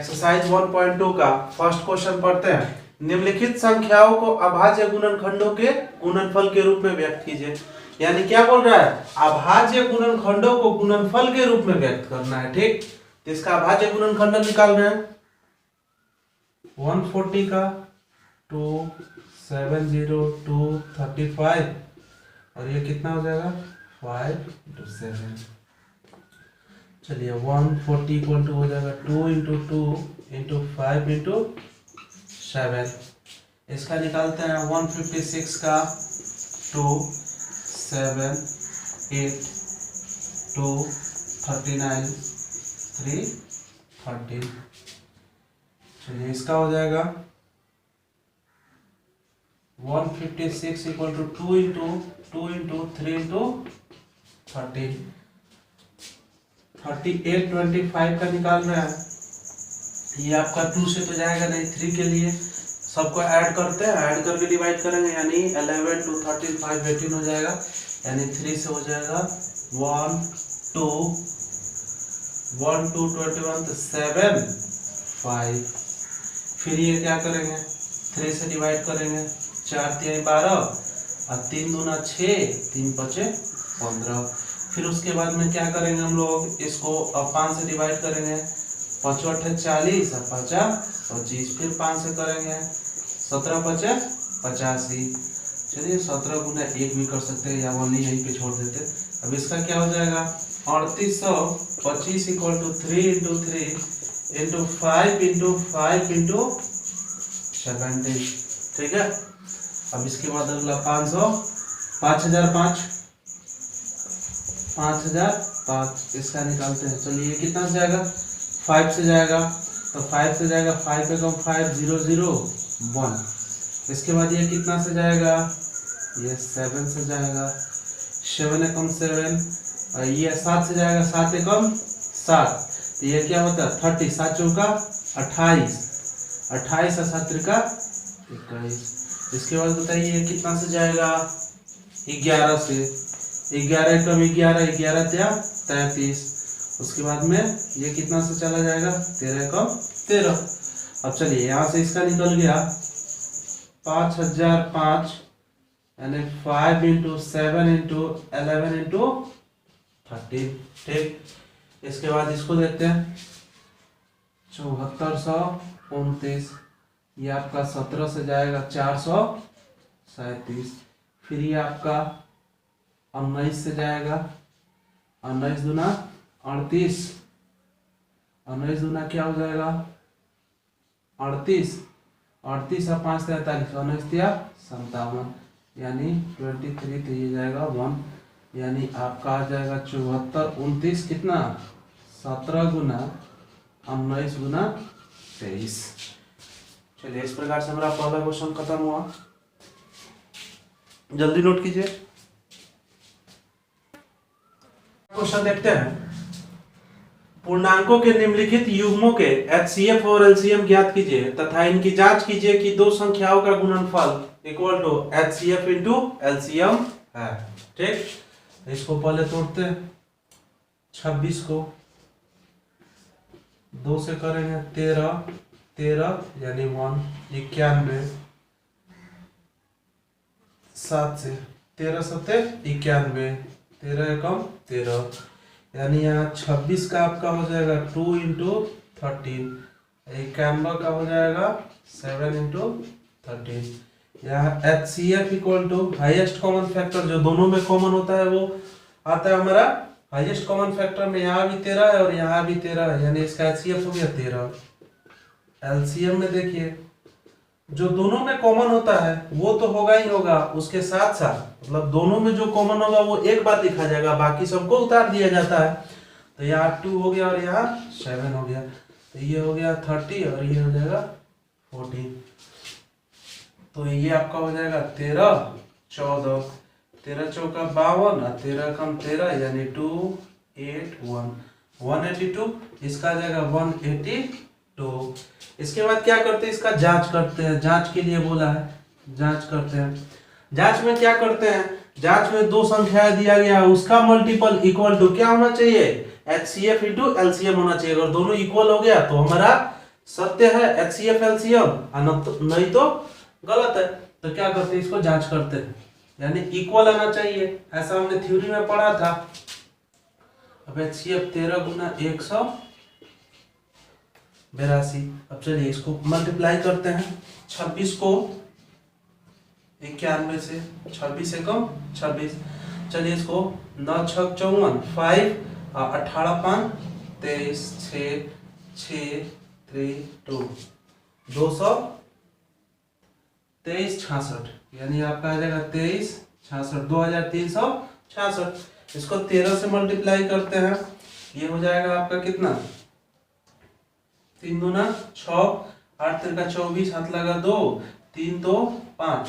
Exercise 1.2 का first question पढ़ते हैं। निम्नलिखित संख्याओं को अभाज्य गुणनखंडों के गुणनफल के रूप में व्यक्त कीजिए। यानी क्या बोल रहा है, अभाज्य गुणनखंडों को गुणनफल के रूप में व्यक्त करना है। ठीक, तो इसका अभाज्य गुणनखंड निकालना है। 140 का 270 235 और ये कितना हो जाएगा 5 × 7। चलिए 140 इक्वल टू हो जाएगा 2 × 2 × 5 × 7। इसका निकालते हैं 156 का 2 7 8 2 39 3 13। चलिए इसका हो जाएगा 156 इक्वल टू 2 × 2 × 3 × 13 38 25 का निकाल रहा है। ये आपका 2 से तो जाएगा नहीं, 3 के लिए सबको ऐड करते हैं, ऐड करके डिवाइड करेंगे यानी 11 2 13 5 18 हो जाएगा। यानी 3 से हो जाएगा 1 2 1 2 21 तो 7 5। फिर ये क्या करेंगे 3 से डिवाइड करेंगे, 4 3 12 और 3 दूना 6 3 5 15। फिर उसके बाद में क्या करेंगे हम लोग, इसको अब 5 से डिवाइड करेंगे, 5 8 40 और 5 25। फिर 5 से करेंगे 17 5 85। चलिए 17 गुना 1 भी कर सकते हैं या ओनली यहीं पे छोड़ देते। अब इसका क्या हो जाएगा 3825 इक्वल टू 3 × 3 × 5 × 5 × 17। ठीक है। अब इसके बाद अगला 500 5005 5005 इसका निकालते हैं। चलिए ये कितना से जाएगा 5 से जाएगा, तो 5 से जाएगा 5 पे कम 5 0 0 1। इसके बाद ये कितना से जाएगा, ये 7 से जाएगा, 7 एकम 7 और ये 7 से जाएगा, 7 एकम 7। तो ये क्या होता है 30 7 चौका 28 28 और 7 त्रिका 21। इसके बाद बताइए ये कितना से जाएगा 11 से, 11 एकम 11 11 33। उसके बाद में ये कितना से चला जाएगा 13 एकम 13। अब चलिए यहाँ से इसका निकल गया 5005 यानी 5 × 7 × 11 × 13। ठीक, इसके बाद इसको देखते हैं 7429। ये आपका 17 से जाएगा 437। फिर ये आपका 19 से जाएगा, 19 दूना 38, 19 दूना क्या हो जाएगा 38 38 और 5 43 19 या 57 यानी 23। तो ये जाएगा 1 यानी आपका आ जाएगा 74 29 कितना 17 गुना 19 गुना 23। चलिए इस प्रकार से हमारा पहला क्वेश्चन खत्म हुआ। जल्दी नोट कीजिए। क्वेश्चन देखते हैं। पूर्णांकों के निम्नलिखित युग्मों के HCF और LCM ज्ञात कीजिए तथा इनकी जांच कीजिए कि दो संख्याओं का गुणनफल इक्वल टू HCF × LCM है। ठीक, इसको पहले तोड़ते हैं। 26 को 2 से करेंगे 13 13 यानी 1 91। 7 से 13 7 91 13 एकम 13 यानी यहाँ 26 का आपका हो जाएगा 2 × 13, 91 का हो जाएगा 7 × 13। यहाँ HCF equal to highest common factor जो दोनों में कॉमन होता है वो आता है हमारा हाईएस्ट कॉमन फैक्टर में, यहाँ भी 13 है और यहाँ भी 13 है यानी इसका HCF हो गया 13। LCM में देखिए जो दोनों में कॉमन होता है वो तो होगा ही होगा, उसके साथ साथ मतलब दोनों में जो कॉमन होगा वो एक बार लिखा जाएगा, बाकी सबको उतार दिया जाता है। तो यहाँ 2 हो गया और यहाँ 7 हो गया, तो ये हो गया 30 और ये हो जाएगा 14। तो ये आपका हो जाएगा 13 14 13 चौका 52 और 13 कम 13 यानी 281 182। इसका आ जाएगा 182। इसके बाद क्या करते हैं, इसका जांच करते हैं। जांच के लिए बोला है, जांच करते हैं। जांच में क्या करते हैं, जांच में दो संख्याएं दिया गया है उसका मल्टीपल इक्वल टू क्या होना चाहिए HCF × LCM होना चाहिए। अगर दोनों इक्वल हो गया तो हमारा सत्य है HCF LCM, नहीं तो गलत है। तो क्या करते हैं, इसको जांच करते हैं, यानी इक्वल आना चाहिए, ऐसा हमने थ्योरी में पढ़ा था। अब HCF 13 गुना 182। अब चलिए इसको मल्टीप्लाई करते हैं। 26 को 91 से, 26 एकम 26। चलिए इसको 9 छक 54, 5 और 18 5 23 6 6 3 2 223 66, यानी आपका आ जाएगा 23 66 2366। इसको 13 से मल्टीप्लाई करते हैं, ये हो जाएगा आपका कितना, 3 दूना 6, 8 तिरका 24, हाथ लगा 2, 3 2 5,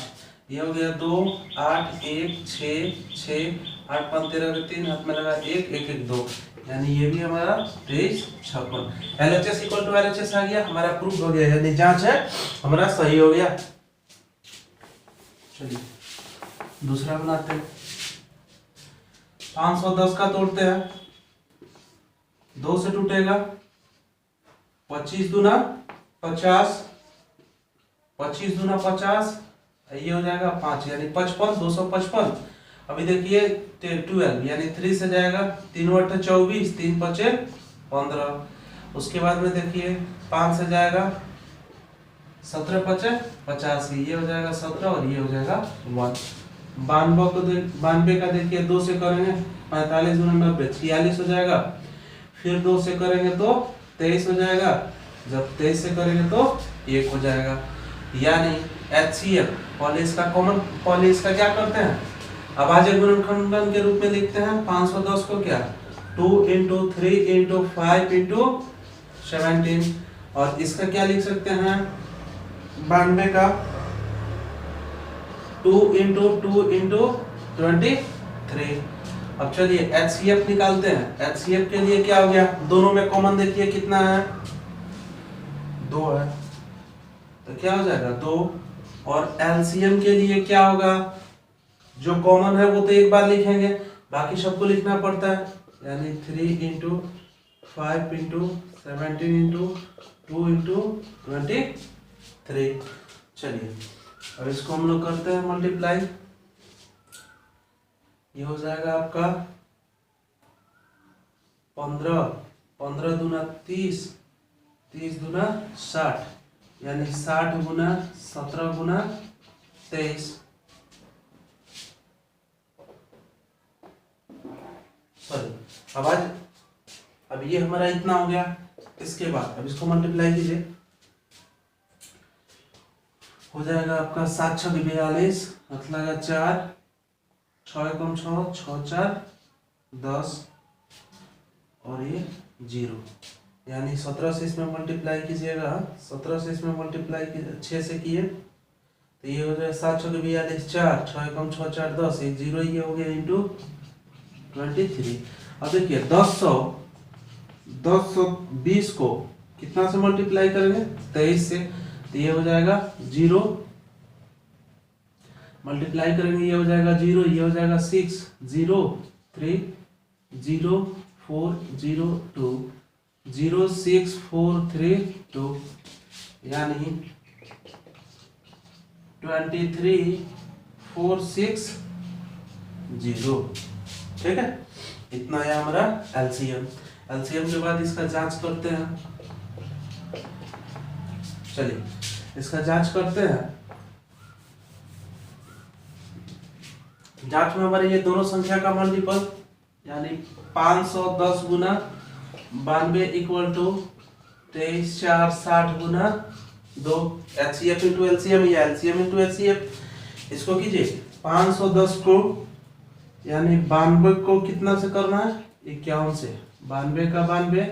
ये हो गया 2 8 1 6 6, 8 5 13 3, हाथ में लगा 1 1 1 2, यानी ये भी हमारा 23 56। LHS इक्वल टू LHS आ गया, हमारा प्रूफ हो गया, यानी जांच है हमारा सही हो गया। चलिए दूसरा बनाते हैं। 510 का तोड़ते हैं, 2 से टूटेगा, 25 दूना 50, 25 दूना 50, ये हो जाएगा 5, यानी 55 255। अभी देखिए 12, यानी 3 से जाएगा, 3 8 24, 3 5 15। उसके बाद में देखिए 5 से जाएगा, 17 5 85, ये हो जाएगा 17 और ये हो जाएगा 1। 92 का देखिए 2 से करेंगे, 45 गुना 90 46 हो जाएगा। फिर 2 से करेंगे तो 23 हो जाएगा, जब 23 से करेंगे तो 1 हो जाएगा, यानी HCF पहले इसका कॉमन, पहले इसका क्या करते हैं, अभाज्य गुणनखंडन के रूप में लिखते हैं। 510 को क्या 2 × 3 × 5 × 17, और इसका क्या लिख सकते हैं, 92 का 2 × 2 × 23। अब चलिए HCF निकालते हैं। HCF के लिए क्या हो गया, दोनों में कॉमन देखिए कितना है, 2 है, तो क्या हो जाएगा 2। और LCM के लिए क्या होगा, जो कॉमन है वो तो एक बार लिखेंगे, बाकी सबको लिखना पड़ता है, यानी 3 × 5 × 17 × 2 × 23। चलिए अब इसको हम लोग करते हैं मल्टीप्लाई, ये हो जाएगा आपका 15 15 दूना 30, 30 दूना 60, यानी 60 गुना 17 गुना 23। सॉरी, अब ये हमारा इतना हो गया। इसके बाद अब इसको मल्टीप्लाई कीजिए, हो जाएगा आपका 7 6 42, हाथ लगा 4, 6 एकम 6 6 4 10, और ये 0, यानी 17 से इसमें मल्टीप्लाई कीजिएगा, 17 से इसमें मल्टीप्लाई 6 से किए तो ये हो जाएगा 7 6 42, 4 6 एकम 6 4 10, एक 0 ये हो गया इंटू 23। अब देखिए 1020 को कितना से मल्टीप्लाई करेंगे, 23 से, तो ये हो जाएगा 0, मल्टीप्लाई करेंगे ये हो जाएगा 0, ये हो जाएगा 6 0 3 0 4 0 2 0 6 4 3 2, यानी 23 4 6 0। ठीक है, इतना है हमारा LCM। LCM के बाद इसका जांच करते हैं। चलिए इसका जांच करते हैं। जांच में हमारे ये दोनों संख्या का मल्टीपल, यानी 510 गुना 92 equal to 23 4 60 Guna 2, HCF × LCM या LCM × HCF। इसको कीजिए 510 को, यानी 92 को कितना से करना है, 51 से, 92 का 92,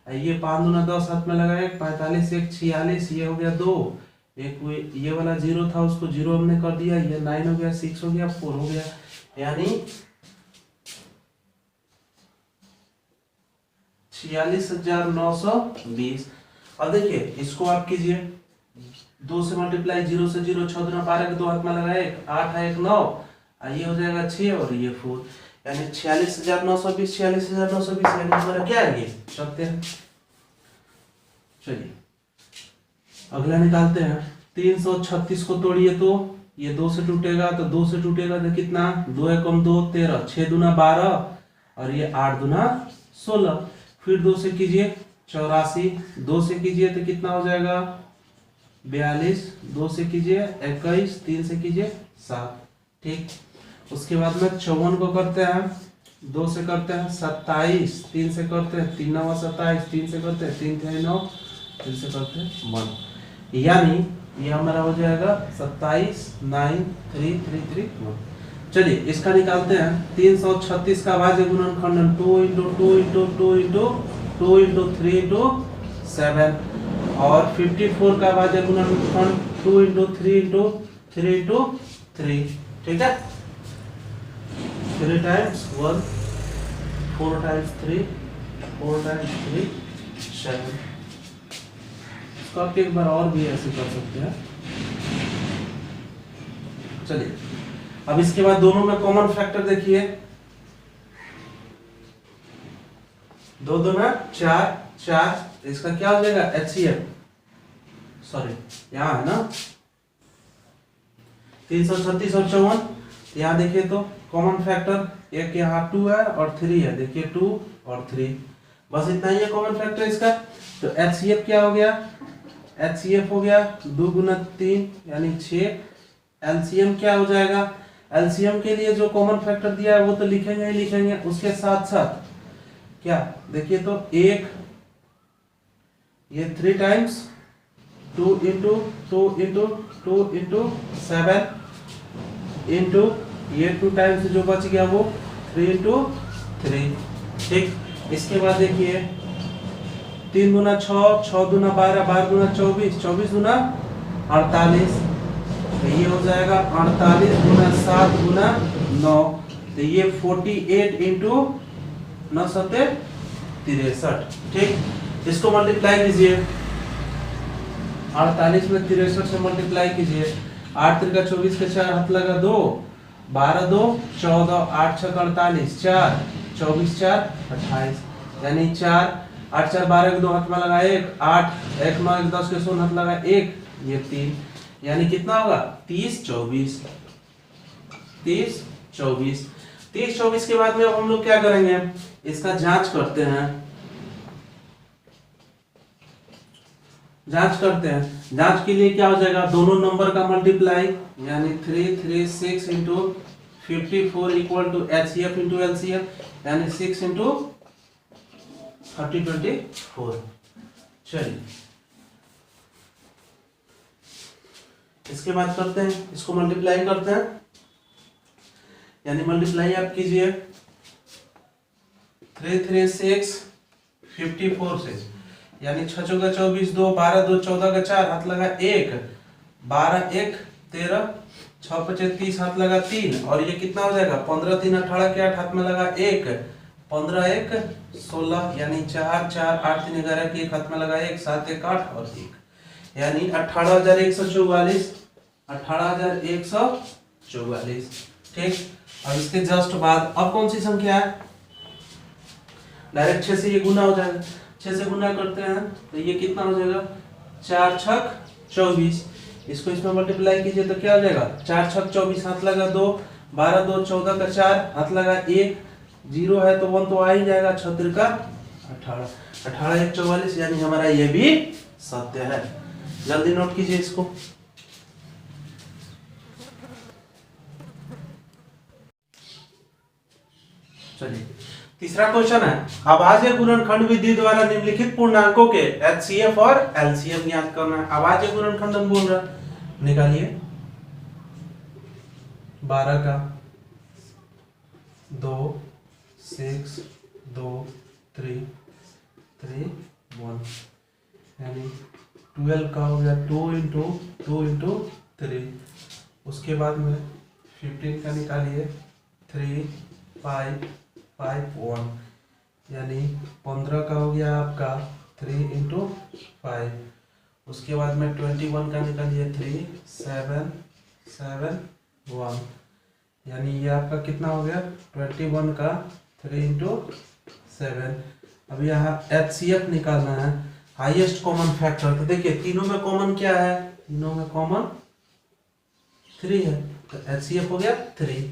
ये 5 दूना 10, हाथ में लगाए 45 1 46, ये हो गया 2, एक ये वाला 0 था उसको 0 हमने कर दिया, ये 9 हो गया, 6 हो गया, 4 हो गया, यानी 46,920। अब देखिए इसको आप कीजिए, 2 से मल्टीप्लाई, 0 से 0, 6 दूना 12 के 2 हाथ में लगाए, 8 है 1 9, ये हो जाएगा 6 और ये 4, यानी 46,920 46,920, यानी हमारा क्या है, ये सत्य है। चलिए अगला निकालते हैं। 336 को तोड़िए तो ये 2 से टूटेगा, तो 2 से टूटेगा तो कितना, 2 एकम 2 13, 6 दूना 12 और ये 8 दूना 16। फिर 2 से कीजिए 84, 2 से कीजिए तो कितना हो जाएगा 42, 2 से कीजिए 21, 3 से कीजिए 7। ठीक, उसके बाद में 54 को करते हैं, 2 से करते हैं 27, 3 से करते हैं 3 9 27, 3 से करते हैं 3 3 9, 3 से करते हैं 1, यानी ये हमारा हो जाएगा 27 9 3 3 3 1। चलिए इसका निकालते हैं। 336 का भाज्य गुणनखंड 2 × 2 × 2 × 2 × 3 × 7 और 54 का भाज्य गुणनखंड 2 × 3 × 3 × 3। ठीक है, 3 times 1, 4 times 3, 4 times 3, 7। इसको आप एक बार और भी ऐसे कर सकते हैं। चलिए अब इसके बाद दोनों में कॉमन फैक्टर देखिए, 2 2 में 4 4, इसका क्या हो जाएगा HCF, सॉरी यहाँ है ना 336 और 54। यहाँ देखिए तो कॉमन फैक्टर एक यहाँ 2 है और 3 है, देखिए 2 और 3, बस इतना ही है कॉमन फैक्टर इसका। तो HCF क्या हो गया, HCF हो गया 2 × 3 यानी 6। LCM क्या हो जाएगा, LCM के लिए जो कॉमन फैक्टर दिया है वो तो लिखेंगे ही लिखेंगे, उसके साथ साथ क्या देखिए तो एक ये 3 times 2 × 2 × 2 × 7 इंटू ये 2 टाइम्स जो बच गया वो 3 × 3। ठीक, इसके बाद देखिए 3 दूना 6, 6 दूना 12, 12 दूना 24, 24 दूना 48, तो ये हो जाएगा 48 दूना 7 दूना 9, तो ये 48 × 9 7 63। ठीक, इसको मल्टीप्लाई कीजिए, 48 में 63 से मल्टीप्लाई कीजिए, 8 3 24 के 4 हाथ लगा 2, 12 2 14, 8 6 48, 4 24 4 28, यानी 4 8 4 12 के 2 हाथ में लगा 1, 8 1 9 1 10 के 0 हाथ लगा 1, ये 3, यानी कितना होगा 30 24, 30 24। 30 24 के बाद में हम लोग क्या करेंगे, इसका जांच करते हैं, जांच करते हैं। जांच के लिए क्या हो जाएगा, दोनों नंबर का मल्टीप्लाई, यानी 3 3 6 × 54 इक्वल टू HCF × LCM, यानी 6 × 30 24। चलिए इसके बाद करते हैं, इसको मल्टीप्लाई करते हैं, यानी मल्टीप्लाई आप कीजिए 3 3 6 54 से, यानी 6 चौका 24, 2 12 2 14 का 4 हाथ लगा 1, 12 1 13, 6 5 30 हाथ लगा 3, और ये कितना हो जाएगा 15 3 18 के 8 हाथ में लगा 1, 15 1 16, यानी 4 4 8 3 11 के 1 हाथ में लगा 1, 7 1 8 और 1, यानी 18,144, 18,144। ठीक, अब इसके जस्ट बाद अब कौन सी संख्या है, डायरेक्ट 6 से ये गुना हो जाएगा, 6 से गुना करते हैं तो ये कितना हो जाएगा 4 6 24, इसको इसमें मल्टीप्लाई कीजिए तो क्या हो जाएगा 4 6 24 हाथ लगा 2, 12 2 14 का 4 हाथ लगा 1, 0 है तो 1 तो आ ही जाएगा, 6 का 18, 18 1 44, यानी हमारा ये भी सत्य है। जल्दी नोट कीजिए इसको। चलिए तीसरा क्वेश्चन है, अभाज्य गुणनखंड विधि द्वारा निम्नलिखित पूर्णांकों के HCF और LCM ज्ञात करना है। अभाज्य गुणनखंड बोल रहा, निकालिए 12 का 2 6 2 3 3 1, यानी 12 का हो गया 2 × 2 × 3, उसके बाद में 15 का निकालिए 3 5 5 1, यानी 15 का हो गया आपका 3 × 5, उसके बाद में 21 का निकालिए 3 7 7 1, यानी ये आपका कितना हो गया 21 का 3 × 7। अब यहाँ HCF निकालना है, हाईएस्ट कॉमन फैक्टर। तो देखिए तीनों में कॉमन क्या है, तीनों में कॉमन 3 है, तो एचसीएफ हो गया 3।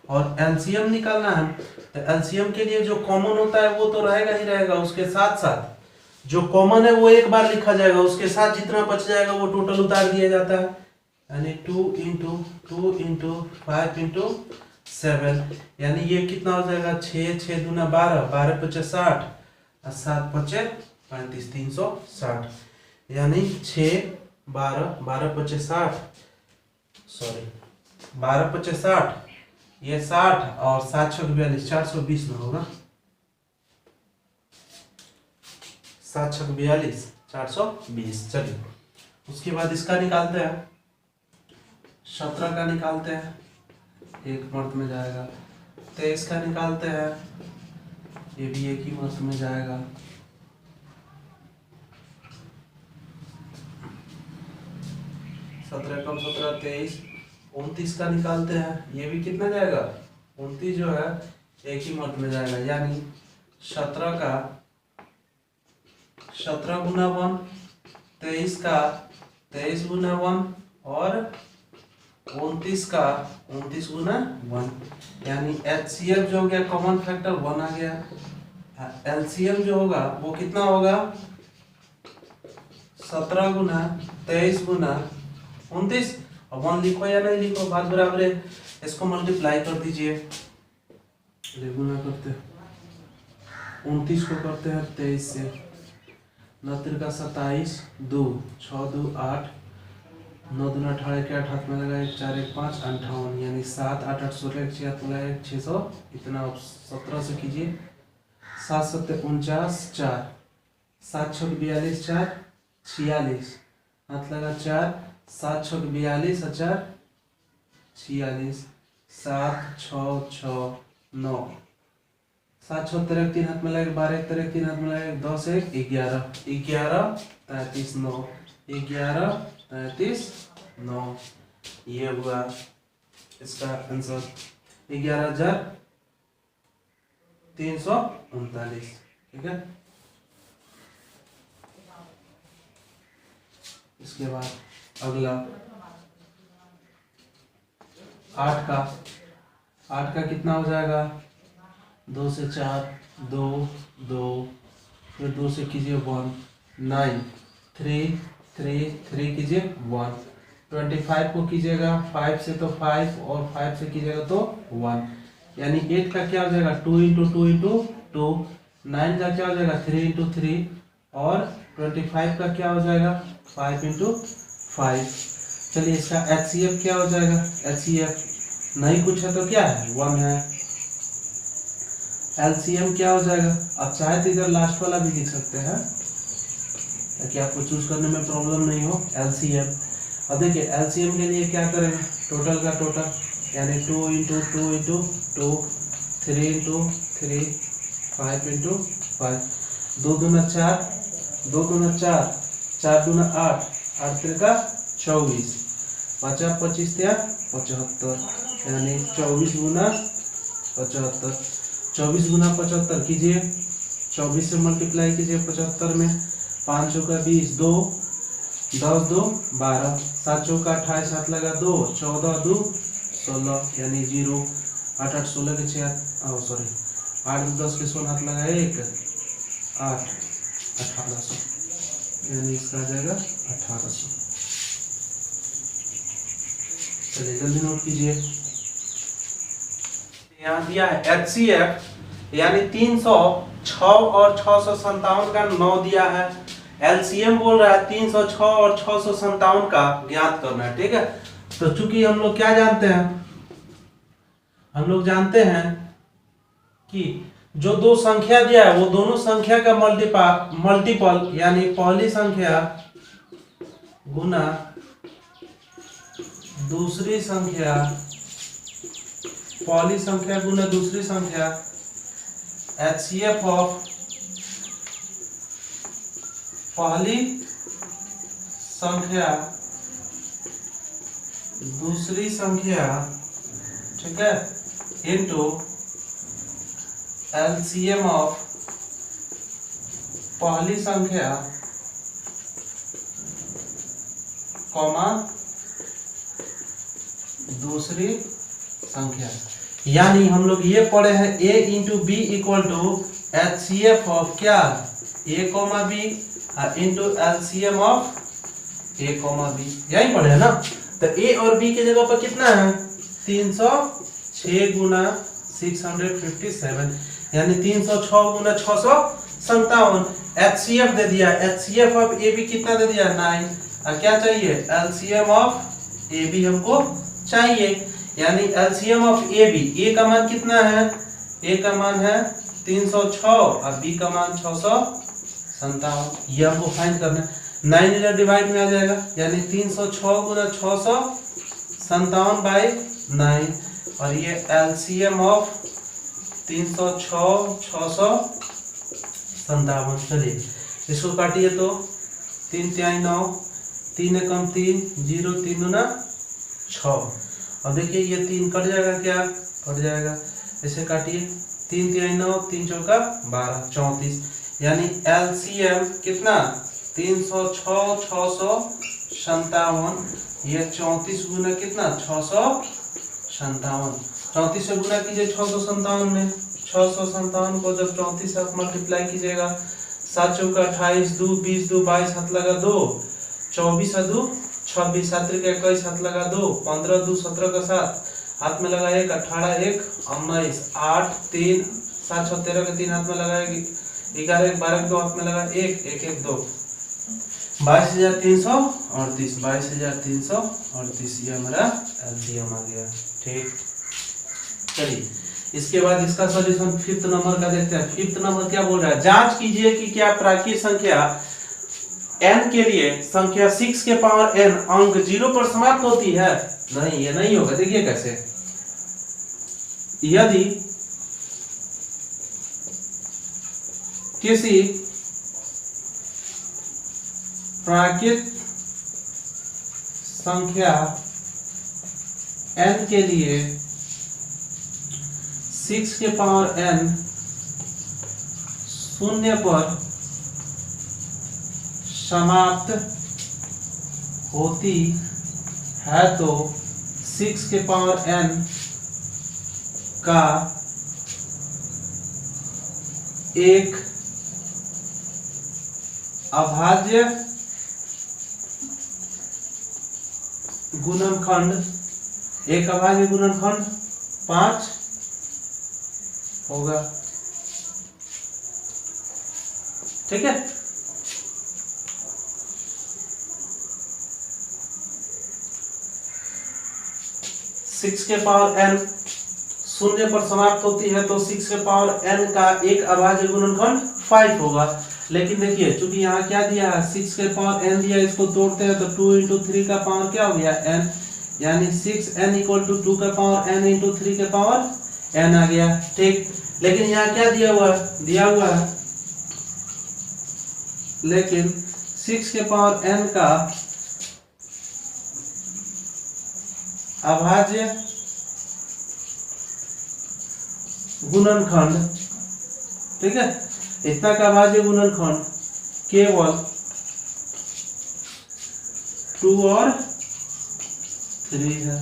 और एलसीएम निकालना है, तो एलसीएम के लिए जो कॉमन होता है वो तो रहेगा ही रहेगा, उसके साथ साथ जो कॉमन है वो एक बार लिखा जाएगा, उसके साथ जितना बच जाएगा वो टोटल उतार दिया जाता है, यानी 2 × 2 × 5 × 7, यानी ये कितना हो जाएगा 6 6 दूना 12, 12 × 5 = 60 और 7 × 5 = 35, 360, यानी 6 12 12 × 5 = 60, सॉरी 12 × 5 = 60, ये 60 और 7 × 6 = 42, 420 में होगा, 7 × 6 = 42, 420। चलिए उसके बाद इसका निकालते हैं, 17 का निकालते हैं, एक मर्द में जाएगा। 23 का निकालते हैं, ये भी एक ही मर्द में जाएगा। 17 कम 17 23, 29 का निकालते हैं, ये भी कितना जाएगा 29 जो है एक ही मर्द में जाएगा, यानी 17 का 17 गुना 1, 23 का 23 गुना 1 और 29 का 29 गुना 1, यानी एचसीएफ जो हो गया कॉमन फैक्टर 1 आ गया। एलसीएम जो होगा वो कितना होगा 17 गुना 23 गुना 29, अब 1 लिखो या नहीं लिखो बात बराबर है, इसको मल्टीप्लाई कर दीजिए, गुना करते 29 को करते हैं 23 से, 9 का 27, 2 6 2 8, 9 दूना 18 के 8 हाथ में लगा 1 4 1 5 58, यानी 7 8 8 16 1 6 600, इतना 17 से कीजिए, 7 7 49 4, 7 6 42 4 46, हाथ लगा 4, 7 6 42 और 4 46, 7 6 6 9, 7 6 13 3 हाथ में लगा 12 1 13 3 हाथ में लगा 10 1 11 11 33 9, 11 33 9, ये हुआ इसका आंसर 11,339, ठीक है। इसके बाद अगला 8 का कितना हो जाएगा, 2 से 4 2 2, फिर 2 से कीजिए 1 9, 3 3 3 कीजिए 1, 25 को कीजिएगा 5 से तो 5 और 5 से कीजिएगा तो 1, यानी 8 का क्या हो जाएगा 2 × 2 × 2, 9 का क्या हो जाएगा 3 × 3 और 25 का क्या हो जाएगा 5 × 5। चलिए इसका एचसीएफ क्या हो जाएगा, एचसीएफ नहीं कुछ है तो क्या है 1 है, एलसीएम क्या हो जाएगा, आप चाहे तो इधर लास्ट वाला भी लिख सकते हैं ताकि आपको चूज करने में प्रॉब्लम नहीं हो, एलसीएम। अब देखिए एलसीएम के लिए क्या करेंगे, टोटल का टोटल, यानी 2 × 2 × 2, 3 × 3, 5 × 5, 2 दूना 4, 2 दूना 4, 4 दूना 8, 8 3 24, 5 25 75, यानी 24 गुना 75, 24 गुना 75 कीजिए, 24 से मल्टीप्लाई कीजिए 75 में, 5 चौका 20, 2 10 2 12, 7 चौका 28, हाथ लगा 2, 14 2 16, यानी 0, 8 8 16 के 6, सॉरी 8 10 के 16 हाथ लगा 1 8 1800, यानी इसका आ जाएगा 1800। चलिए जल्दी नोट कीजिए, यहाँ दिया है एचसीएफ यानी 306 और 657 का 9 दिया है, एलसीएम बोल रहा है 306 और 657 का ज्ञात करना है, ठीक है। तो चूंकि हम लोग क्या जानते हैं, हम लोग जानते हैं कि जो दो संख्या दिया है वो दोनों संख्या का मल्टीपल यानी पहली संख्या गुना दूसरी संख्या, पहली संख्या गुना दूसरी संख्या, एचसीएफ ऑफ पहली संख्या दूसरी संख्या, ठीक है, इनटू एलसीएम ऑफ पहली संख्या कॉमा दूसरी संख्या। यानी हम लोग ये पढ़े हैं a into B equal to HCF of क्या a comma B into LCM of a comma B, यही पढ़े है ना। तो a और b के जगह पर कितना है 306 गुना 657, यानी 306 गुना 657। HCF दे दिया, HCF ऑफ ए बी कितना दे दिया 9, और क्या चाहिए LCM ऑफ ए बी हमको चाहिए, यानी LCM ऑफ ए बी, ए का मान कितना है, ए का मान है 306 और बी का मान 657, ये हमको फाइंड करना है। 9 इधर डिवाइड में आ जाएगा, यानी 306 गुना 657 बाई 9, और ये LCM ऑफ 306 657। चलिए इसको काटिए तो 3 तिहाई 9, 3 एकम 3, 0 3 गुना 6, और देखिए ये 3 कट जाएगा, क्या कट जाएगा, इसे काटिए 3 तिहाई 9, 3 चौका 12, 34, यानी LCM कितना 306 657, ये 34 गुना कितना 657, 34 से गुना कीजिए 657 में, 657 को जब 34 से मल्टीप्लाई कीजिएगा, 7 चौका 28, 2 20, 2 22, हाथ लगा 2, 24 2 26, 7 का 21, हाथ लगा 2, 15 2 17 का 7, हाथ में लगा 1, 18 1 19, 8 3 7 6 13 का 3 हाथ में लगाएगी, 11 1 12 2 हाथ में लगा 1 1 1 2, 22,338, 22,338, ये हमारा एलसीएम आ गया। ठीक, चलिए इसके बाद इसका सॉल्यूशन फिफ्थ नंबर का देखते हैं। फिफ्थ नंबर क्या बोल रहा है, जांच कीजिए कि क्या प्राकृत संख्या n के लिए संख्या 6 के पावर n अंक 0 पर समाप्त होती है। नहीं, ये नहीं होगा। देखिए कैसे, यदि किसी प्राकृत संख्या n के लिए 6 के पावर n शून्य पर समाप्त होती है तो 6 के पावर n का एक अभाज्य गुणनखंड 5 होगा। ठीक है, सिक्स के पावर n शून्य पर समाप्त होती है तो 6 के पावर n का एक अभाज्य गुणनखंड 5 होगा। लेकिन देखिए चूंकि यहाँ क्या दिया है, 6 के पावर n दिया, इसको तोड़ते हैं तो 2 इंटू 3 का पावर क्या हो गया n, यानी 6n इक्वल टू 2 का पावर n इंटू 3 के पावर n आ गया। ठीक, लेकिन यहाँ क्या दिया हुआ है, लेकिन 6 के पावर n का अभाज्य गुणनखंड, ठीक है, इतना का अभाज्य गुणनखंड केवल 2 और 3 है।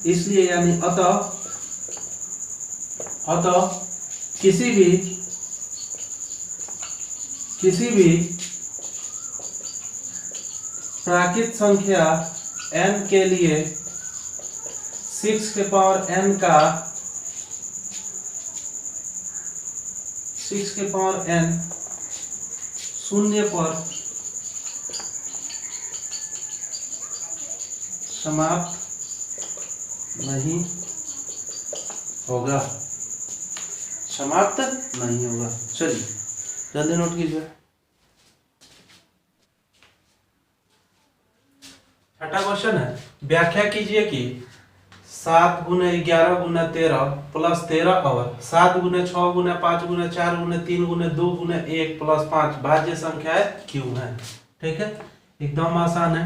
इसलिए यानी अतः किसी भी प्राकृत संख्या n के लिए 6 के पावर n का 6 के पावर n शून्य पर समाप्त नहीं होगा, चलिए जल्दी नोट कीजिए। छठा क्वेश्चन है, व्याख्या कीजिए कि 7 गुना 11 गुना 13 प्लस 13 और 7 गुना 6 गुना 5 गुना 4 गुना 3 गुना 2 गुना 1 प्लस 5 भाज्य संख्याएं क्यों है। ठीक है, एकदम आसान है।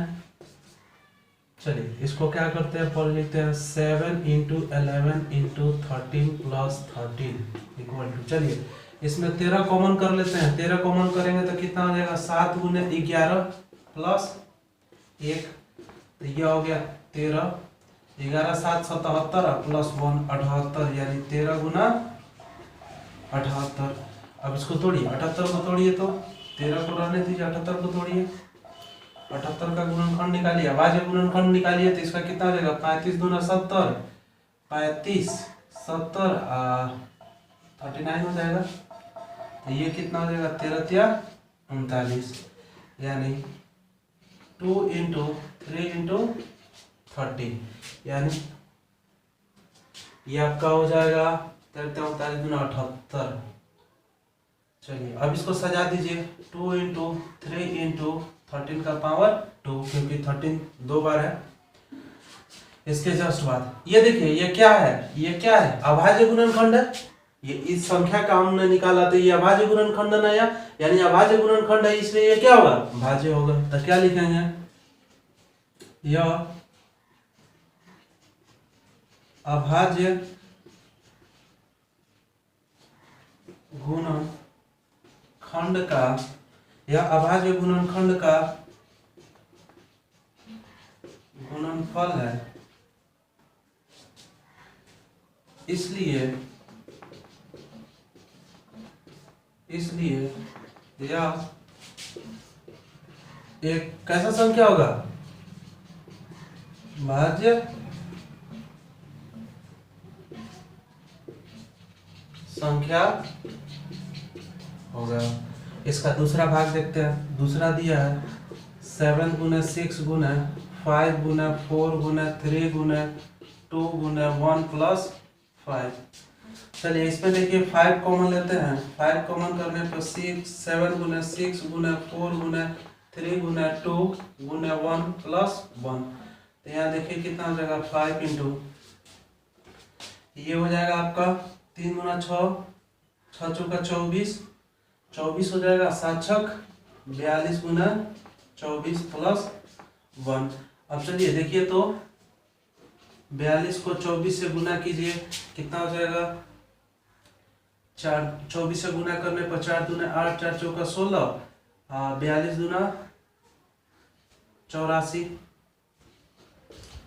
चलिए इसको क्या करते हैं, पर लिखते हैं 7 into 11 into 13 plus 13 equal to, चलिए इसमें 13 कॉमन कर लेते हैं। 13 कॉमन करेंगे तो कितना हो जाएगा, 7 गुना 11 प्लस 1, तो ये हो गया 13, 11 7 77 प्लस 1 78, यानी 13 गुना 78। अब इसको तोड़िए, 78 को तोड़िए तो 13 को रहने दीजिए, 78 को तोड़िए, 78 का गुणनखंड निकालिए, अभाज्य गुणनखंड निकालिए, तो इसका कितना हो जाएगा 35 दूना 70, 35 70 39 हो जाएगा। तो ये कितना हो जाएगा 13 या 39, यानी 2 इंटू 3 इंटू 30, यानी ये आपका हो जाएगा 39 दूना 78। चलिए अब इसको सजा दीजिए, 2 इंटू 3 इंटू 13 का पावर 2, क्योंकि 13 दो बार है। इसके जस्ट बाद ये देखिए, ये क्या है, ये क्या है, अभाज्य गुणनखंड है। ये इस संख्या का हमने निकाला, तो ये अभाज्य गुणनखंड नया, यानी अभाज्य गुणनखंड है, इसलिए ये क्या होगा भाज्य होगा। तो क्या लिखेंगे, यह अभाज्य गुणनखंड का, या अभाज्य गुणनखंड का गुणनफल है, इसलिए यह एक कैसा संख्या होगा, भाज्य संख्या होगा। इसका दूसरा भाग देखते हैं। दूसरा दिया है 7 गुना 6 गुना 5 गुना 4 गुना 3 गुना 2 गुना 1 प्लस 5। चलिए इसमें देखिए 5 कॉमन लेते हैं, 5 कॉमन करने पर 7 गुना 6 गुना 4 गुना 3 गुना 2 गुना 1 प्लस 1। तो यहाँ देखिए कितना हो जाएगा 5 इंटू, ये हो जाएगा आपका 3 गुना 6, 6 चौका 24, 24 हो जाएगा, 7 छक 42 गुना 24 प्लस 1। अब चलिए देखिए तो 42 को 24 से गुना कीजिए, कितना हो जाएगा 4, 24 से गुना करने पर 4 दूना 8, 4 चौका 16, 42 दूना 84,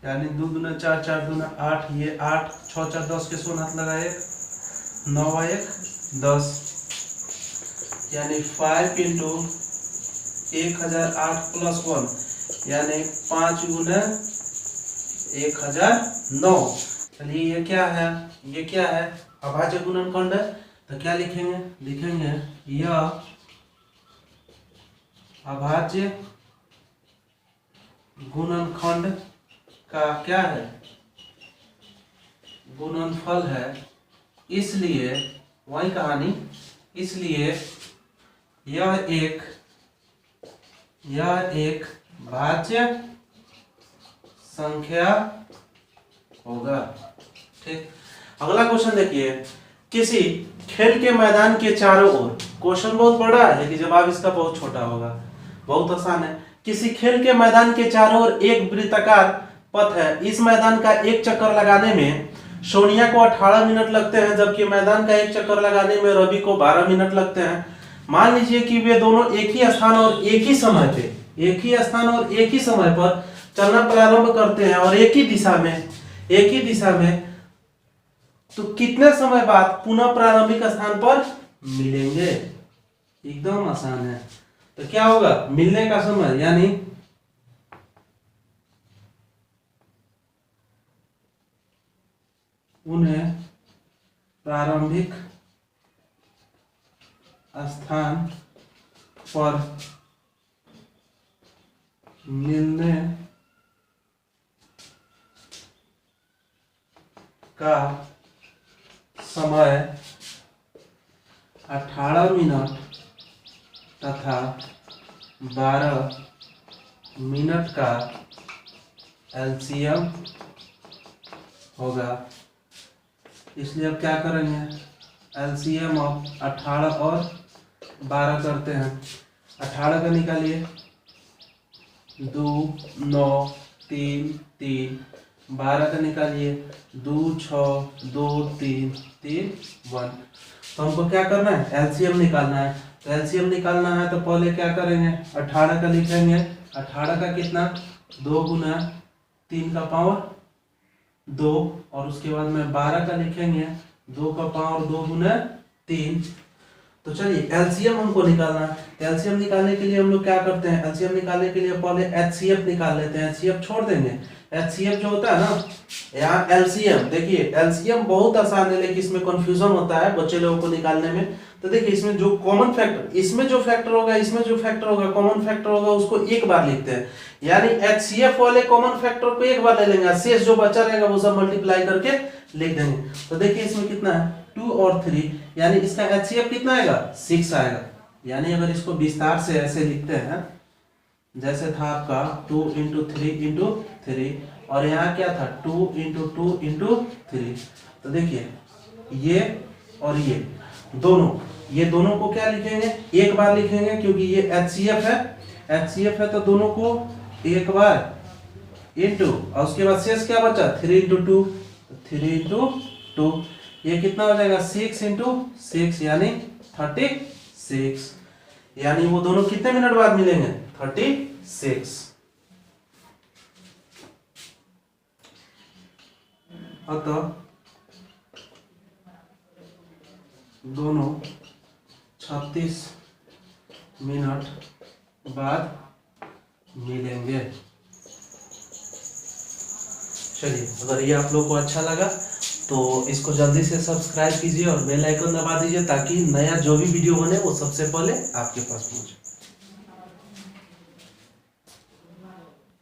यानी 2 दूना 4, 4 दूना 8, ये 8, 6 4 10 के 16 हाथ लगाए, 9 1 10, यानी 5 इंटू 1008 प्लस 1, यानी 5 गुना 1009। चलिए ये क्या है, ये क्या है, अभाज्य गुणनखंड है। तो क्या लिखेंगे, लिखेंगे यह अभाज्य गुणनखंड का क्या है, गुणनफल है, इसलिए वही कहानी, इसलिए यह एक भाज्य संख्या होगा। ठीक, अगला क्वेश्चन देखिए, किसी खेल के मैदान के चारों ओर, क्वेश्चन बहुत बड़ा है कि जवाब इसका बहुत छोटा होगा, बहुत आसान है। किसी खेल के मैदान के चारों ओर एक वृत्ताकार पथ है, इस मैदान का एक चक्कर लगाने में सोनिया को 18 मिनट लगते हैं, जबकि मैदान का एक चक्कर लगाने में रवि को 12 मिनट लगते हैं। मान लीजिए कि वे दोनों एक ही स्थान और एक ही समय पर चलना प्रारंभ करते हैं और एक ही दिशा में, तो कितने समय बाद पुनः प्रारंभिक स्थान पर मिलेंगे। एकदम आसान है। तो क्या होगा, मिलने का समय, यानी उन्हें प्रारंभिक स्थान पर मिलने का समय 18 मिनट तथा 12 मिनट का एलसीएम होगा। इसलिए अब क्या करेंगे, एलसीएम ऑफ 18 और 12 करते हैं। 18 का निकालिए, 2 9 3 3, 12 का निकालिए, 2 6 2 3 3 1। तो हमको क्या करना है, एलसीएम निकालना है। तो एलसीएम निकालना है तो पहले क्या करेंगे, 18 का लिखेंगे 18 का कितना 2 गुना 3 का पावर 2 और उसके बाद में 12 का लिखेंगे 2 का पावर 2 गुना 3। तो चलिए एलसीएम हमको निकालना है। एलसीएम निकालने के लिए हम लोग क्या करते हैं, एलसीएम निकालने के लिए पहले एचसीएफ निकाल लेते हैं। एचसीएफ छोड़ देंगे, एचसीएफ जो होता है ना, यहाँ एलसीएम देखिए, एलसीएम बहुत आसान है लेकिन इसमें कंफ्यूजन होता है बच्चे लोगों को निकालने में। तो देखिए इसमें जो कॉमन फैक्टर, इसमें जो फैक्टर होगा, इसमें जो फैक्टर होगा, कॉमन फैक्टर होगा उसको एक बार लिखते हैं, यानी एचसीएफ वाले कॉमन फैक्टर को एक बार ले लेंगे, शेष जो बचा रहेगा वो सब मल्टीप्लाई करके लिख देंगे। तो देखिए इसमें कितना है 2 और 3, यानी इसका एचसीएफ कितना आएगा 6 आएगा। यानी अगर इसको विस्तार से ऐसे लिखते हैं, जैसे था आपका 2 × 3 × 3 और यहाँ क्या था 2 × 2 × 3। तो देखिए ये और ये दोनों को क्या लिखेंगे, एक बार लिखेंगे क्योंकि ये एचसीएफ है तो दोनों को एक बार इनटू, और उसके बाद शेष क्या बचा 3 × 2, 3 × 2, ये कितना हो जाएगा 6 × 6 यानी 36, यानी वो दोनों कितने मिनट बाद मिलेंगे 36। अतः दोनों 36 मिनट बाद मिलेंगे। चलिए अगर ये आप लोग को अच्छा लगा तो इसको जल्दी से सब्सक्राइब कीजिए और बेल आइकन दबा दीजिए ताकि नया जो भी वीडियो बने वो सबसे पहले आपके पास पहुंचे।